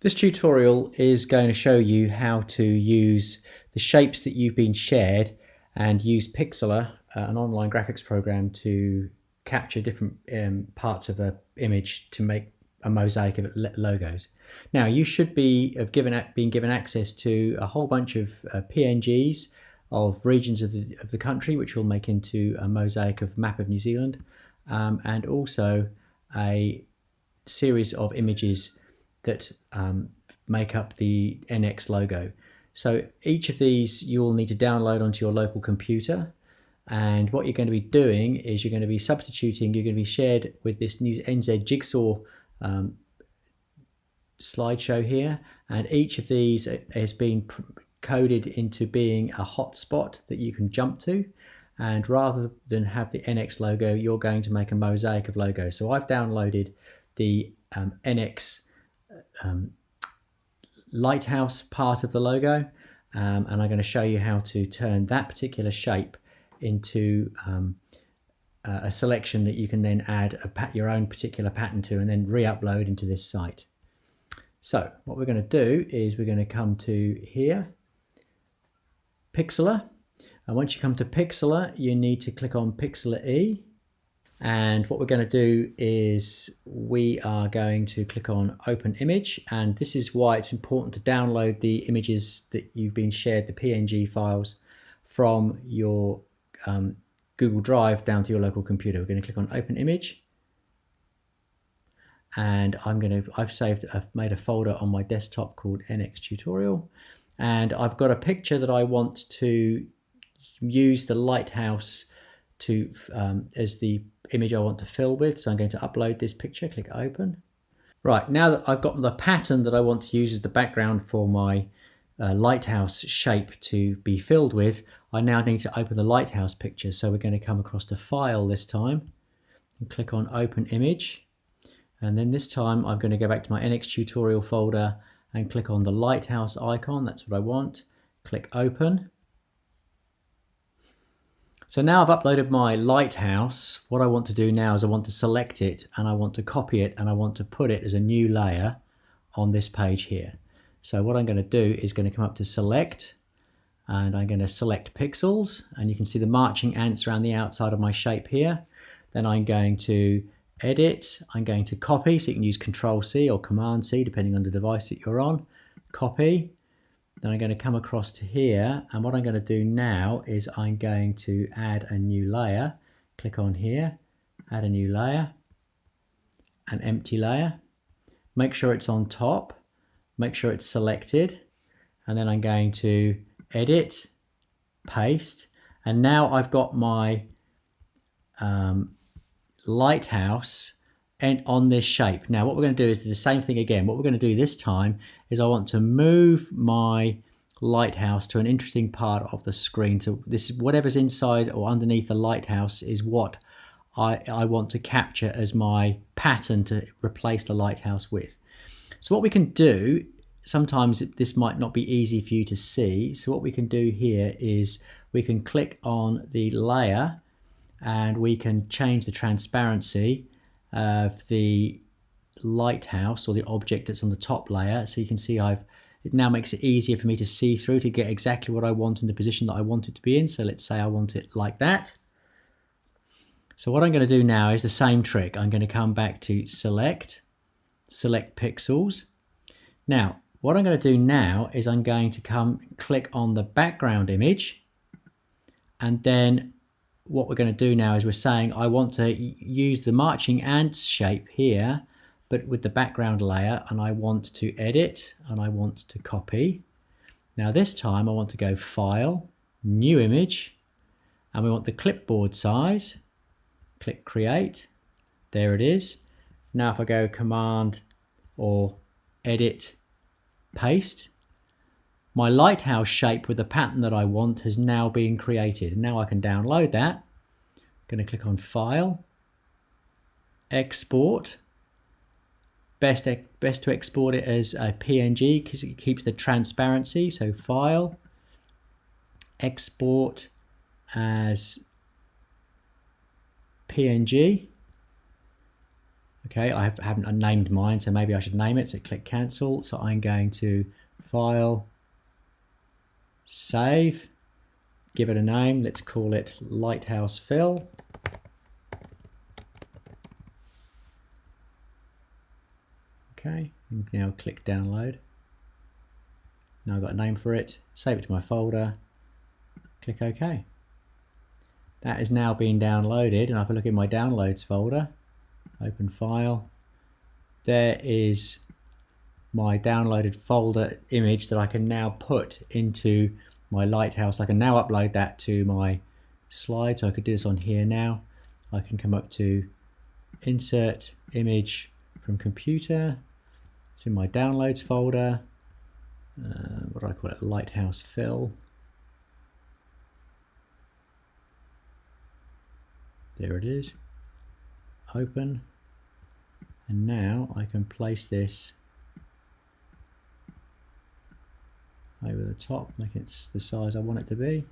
This tutorial is going to show you how to use the shapes that you've been shared and use Pixlr, an online graphics program, to capture different parts of an image to make a mosaic of logos. Now you should been given access to a whole bunch of PNGs of regions of the country, which will make into a mosaic of map of New Zealand, and also a series of images that make up the NX logo. So each of these you'll need to download onto your local computer, and what you're going to be doing is you're going to be substituting, you're going to be shared with this new NZ Jigsaw slideshow here, and each of these has been coded into being a hotspot that you can jump to, and rather than have the NX logo, you're going to make a mosaic of logos. So I've downloaded the NX lighthouse part of the logo, and I'm going to show you how to turn that particular shape into a selection that you can then add your own particular pattern to and then re-upload into this site. So what we're going to do is we're going to come to here, Pixlr, and once you come to Pixlr you need to click on Pixlr E. And what we're going to do is we are going to click on Open Image, and this is why it's important to download the images that you've been shared, the PNG files, from your Google Drive down to your local computer. We're going to click on Open Image, and I've made a folder on my desktop called NX Tutorial, and I've got a picture that I want to use the lighthouse to as the image I want to fill with. So I'm going to upload this picture, click open. Right, now that I've got the pattern that I want to use as the background for my lighthouse shape to be filled with, I now need to open the lighthouse picture. So we're going to come across to File this time and click on Open Image, and then this time I'm going to go back to my NX Tutorial folder and click on the lighthouse icon. That's what I want. Click Open. So now I've uploaded my lighthouse. What I want to do now is I want to select it, and I want to copy it, and I want to put it as a new layer on this page here. So what I'm going to do is going to come up to Select, and I'm going to select Pixels, and you can see the marching ants around the outside of my shape here. Then I'm going to Edit, I'm going to Copy, so you can use Control-C or Command-C depending on the device that you're on. Copy. Then I'm going to come across to here, and what I'm going to do now is I'm going to add a new layer. Click on here, add a new layer, an empty layer. Make sure it's on top, make sure it's selected, and then I'm going to edit, paste, and now I've got my lighthouse and on this shape. Now what we're going to do is the same thing again. What we're going to do this time is I want to move my lighthouse to an interesting part of the screen. So this is whatever's inside or underneath the lighthouse is what I want to capture as my pattern to replace the lighthouse with. So what we can do, sometimes this might not be easy for you to see, so what we can do here is we can click on the layer and we can change the transparency of the lighthouse or the object that's on the top layer. So you can see it now makes it easier for me to see through to get exactly what I want in the position that I want it to be in. So let's say I want it like that. So what I'm going to do now is the same trick. I'm going to come back to select pixels. Now what I'm going to do now is I'm going to click on the background image, and then what we're going to do now is we're saying I want to use the marching ants shape here but with the background layer, and I want to edit and I want to copy. Now this time I want to go File, New Image, and we want the clipboard size. Click Create. There it is. Now if I go Command or Edit, Paste, my lighthouse shape with the pattern that I want has now been created. Now I can download that. I'm going to click on File, Export. Best to export it as a PNG because it keeps the transparency. So File, Export as PNG. Okay, I haven't named mine, so maybe I should name it. So click cancel. So I'm going to File, Save, give it a name. Let's call it Lighthouse Fill. Okay, and now click download. Now I've got a name for it. Save it to my folder. Click OK. That is now being downloaded, and if I look in my downloads folder, open file, there is my downloaded folder image that I can now put into my lighthouse. I can now upload that to my slides. So I could do this on here now. I can come up to insert image from computer. It's in my downloads folder. What do I call it? Lighthouse fill. There it is. Open. And now I can place this over the top, make it the size I want it to be.